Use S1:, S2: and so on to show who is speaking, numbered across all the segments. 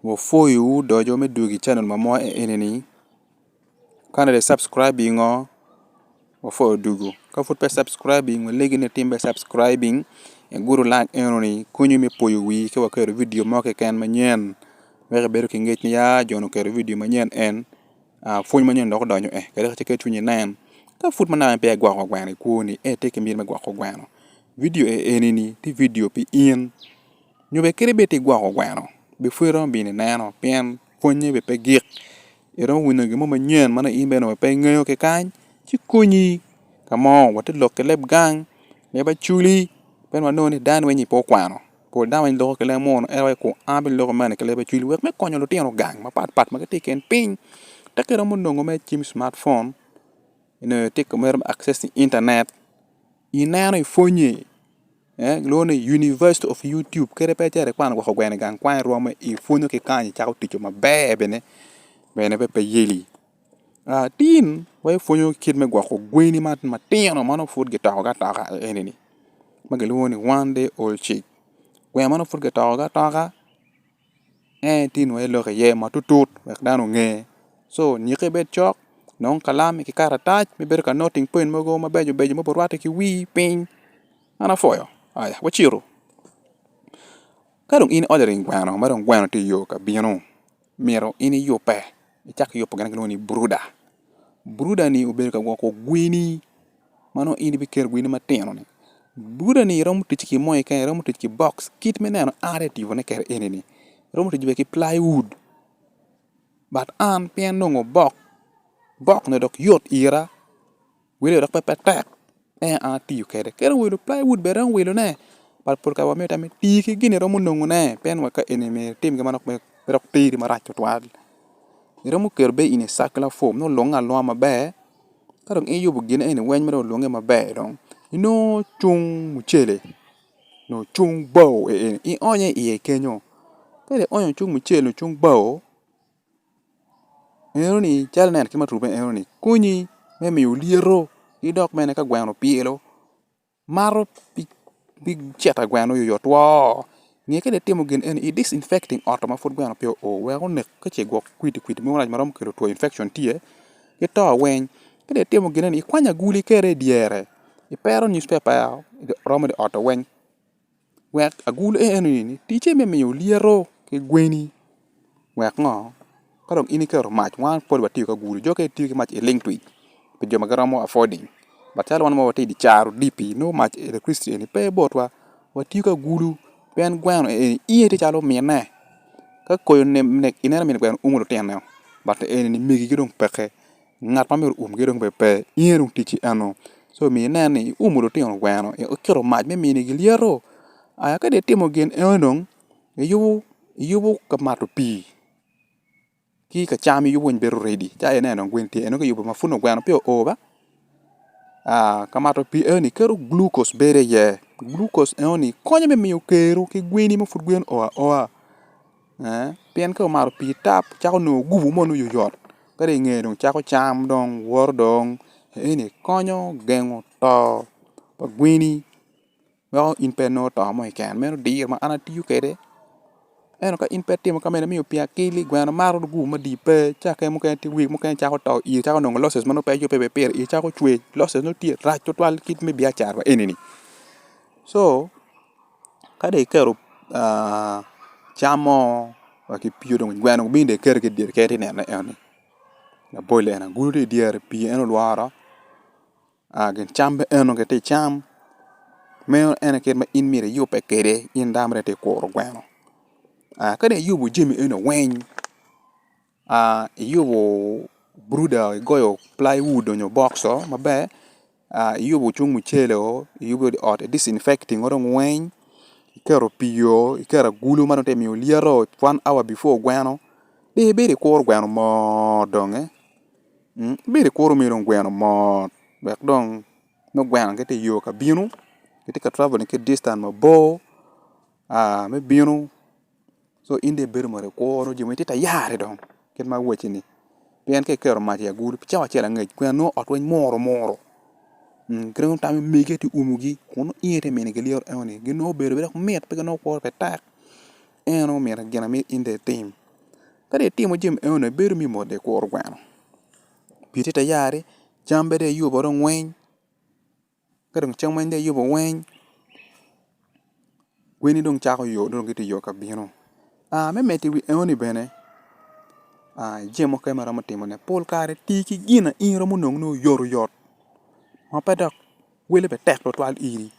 S1: wo foyu dojo me dugi channel mamo eneni kana de subscribing wo fo dugu ka fut pe subscribing wo legi ne timbe subscribing e guru like enoni kunyu me poyu wi ke wa kero video mo ke kan manyen wege beru ki ngech ya jono kero video manyen en funy manyen dok donyo kere ke tunyi nan ka fut mana pe gwa gwano kuni te ke mir me gwa gwano video eneni ti video pi in nyobe kere beti gwa gwano be fueron bini nano pien funye be pe gik ero wino gi mo manyen mana imbe no pe ngayo ke kan ci kunyi kamo wati lok ke leb gang leba chuli pen wano ni dan wenyi po kwano po dan wenyi lok ke le mon ewa ko ambi lok mane ke leba chuli wek me konyo lo tiano gang ma pat ma ke tiken ping takero mo ndongo me chim smartphone ino tik mer access to internet inano ifonye lone University of YouTube kere pe tere kwan ko gwene gang kwan roma ifonyo ke kanyi chako ticho ma bene pe yeli tin way fonyo kid me gwa ko gweni mat matino mano food ge taw ga eneni magaloni 1 day old chick we mano food ge taw ga tin way lo ye matutut wek dano nge so ni ke bet chok non kalam ki karataj mi ber ka noting point mo go ma bejo mo borwate ki wi ping ana foyo aya wachiro karong in ordering gwano marong gwano ti yo ka bino miro ini yo pe chak yo pagana ni bruda ni ubel ka gwako gwini mano ini bi ker gwini mateno ni bruda ni rom tiki moy kan rom tiki box kit meneno additive ne ker eneni rom tiki be ki plywood but an pien nongo bok ne dok yot ira wele dok pepe tek ti kere ker wele plywood be ran wele ne par por ka wa meta me tiki gine rom nongo ne pen wa ka enemi tim ke manok be rok tiri marach twad iramu kerbe ine sakla form no longa lo ma be karong e yubu gine ene wen mero longa ma be dong ino chung muchele no chung bow e onye e kenyo kare onye chung muchele chung bow ni chal nen kima trube ni kunyi me mi uliero idok mene ka gwano pielo maro big cheta gwano yo yotwa nge ke de temo gen en i disinfecting automa food gwano pio we on ke che go kwiti mo raj marom kero to infection tie ke to wen ke de temo gen en i kwanya guli kere diere i pero newspaper ya rom de auto wen wek agul ni tiche me mi liero ke gweni wek ngo karong ini kero match wan pod bati ka guli jo ke ti ke match e link tweet pe jo magaramo affording batal wan mo wati di charu dipi no match e christian pe botwa wati ka gulu pen gwano iye te chalo miene ka koyo ne inera min gwano umulo tenne but ni migi gidong peke ngat pamer gidong pepe iye rung tichi ano so mi ni umulo tenne gwano e okero maj me mini giliero aya ka de timo gen enong yubu ka mato pi ki ka chami yubu nberu ready cha ene no gwenti eno ka yubu mafuno gwano pio oba kamato pi ni kero glucose bere ye glucose ni konye me miyo kero ke gweni mo fut gwen oa pien ko maro pi tap chako no gubu mo no yot kare nge dong chako cham dong wor dong ni konyo gengo to pa gweni wa in pe no to mo ikan meno dir ma ana tiu kede eno ka in pe timo kamene miyo pi akili gwano maro gubu ma di pe chake mo kan ti wi mo kan chako to i chako no losses mano pe yo pe per i chako chwe losses no ti ra to twal kit me bia char wa eneni so kade kero chamo waki pio dong gwano binde ker ke dir kete ne ene na boile na gulu de dir pi eno luara gen chambe eno ke te cham me ene ke ma in mire yo pe kede in damre te ko gwano kade yubu jimi eno wen yubu bruda goyo plywood on your boxo mabe yubu chung muchele yubu disinfecting orong wen kero pio kero gulu mano te mi liero 1 hour before gwano bere kor gwano mo dong bere kor mi ron gwano mo bek dong no gwano ke te yo ka binu ke ka travel ke distance mo bo me binu so inde bere mo re kor jimi te ta yare dong ket ma wochi ni pien ke kero ma ya gulu chawa chela ngai gwano otwen moro kreng tam mege ti umugi kono iete mene ke lior eni gino bere met pe no por pe tak eno mera gena mi in the team Ka de timo jim ene bedo mi mo de kwor gweno. Piti ta yari jambe de yubo ro ngwen. Ka dong chang men de yubo ngwen. Gweni dong chako yo dong kiti yo ka bino. Me meti wi ene bene. Jemo ke mara matimo ne pol kare tiki gina in romo nong no yoru yot. Ma pedok wele be tek to twal iri.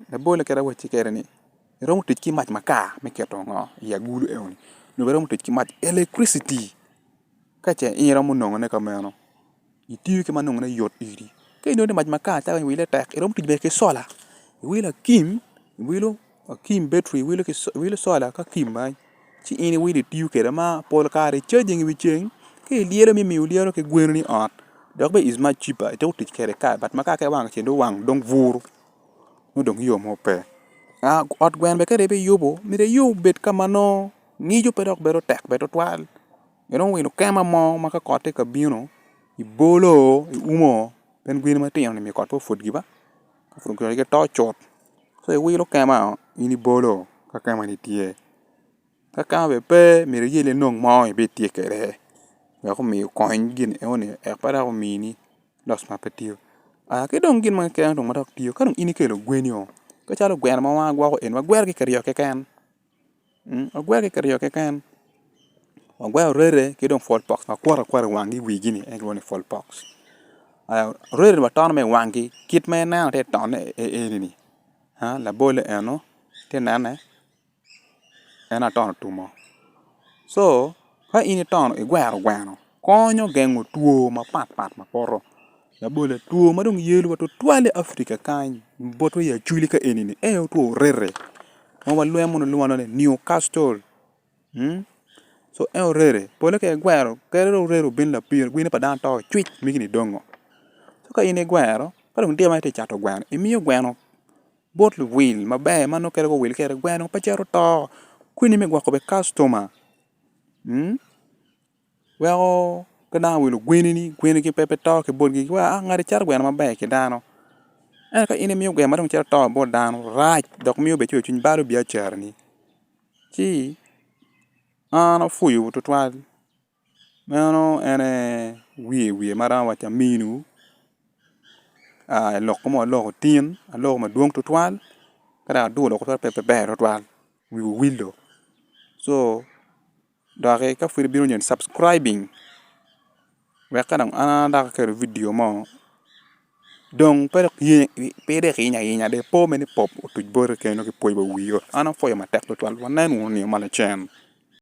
S1: Da bole kera wachi kere ni. Romo tiki mach maka me keto ngo ya gulu ene. No romo tiki mach electricity. Kache in romo nong ne kamano. Itiyo ke manong ne yot iri. Ke ino de mach maka ta wele tek romo tiki be ke sola. Wele kim wele kim battery wele sola ka kim mai. Ci ini wili tiyu kere ma pol kare charging wi cheng ke liero mi liero ke gweno ni ot dok be is much cheaper ito tich kere ka but maka ke wang chendo wang dong vuru no dong yo mo pe ot gwen be kere be yobo mi de yo bet kamano ngijo pe dok bero tek beto twal you wino kema mo maka kote ka bino I bolo I umo pen gweno ma tiyo ni mi kot po food giba ka fun ko ke to chot so wilo kema ini bolo ka kema ni tie Kaka be pe mere yele nong mo be tie kere. Ya ko mi coin gin e woni e para ko mi ni los ma petio. Ke dong gin ma ke dong ma dok tio. Ka dong ini ke lo gwenio. Ka chalo gwen ma wa gwa ko en wa gwer ke kere yo ke kan. O gwer ke kere yo ke kan. O gwer rere ke dong fall pox ma kwara wangi wi gini e woni fall pox. Rere ba ton me wangi kit me na te ton e ni. La bole eno te nana ena ton tumo. So, ka ini ton e gweno. Konyo gengo tuo ma pat ma poro. La bole tuo ma dong yelu to twale Afrika kany. Boto ya chuli ka enini. Tuo rere. Ma walwe mo no ne Newcastle. So, rere. Pole ke gwero. Kere rere bin la pir. Gwene pa dan to chwit migini dongo. So, ka ini gwero. Ka dong dia ma te chato gweno. Imiyo gweno. Bot will mabe mano kere ko will kere gweno pa chero to. Kwini me gwako be customer. Well, kana will gwini ki pepe to ke borgi wa ngari char gweno mabe ke dano. Ka ini miyo gweno madong chero to bo dano right dok miyo be chuny baro bia char ni. Chi ano fuyu to twal. Mano ene wie mara wacha minu. Lokomo loko tin, loko maduong to twal. Kada do loko pepe to twal. We will. So, dake ka fuyu biro nyen subscribing. Weka dong ananda ka video mo. Dong pede kinya de po meni pop tuj bore ke no ke poiba wiyo. Ana foya matek to twal wanen woni mala chen.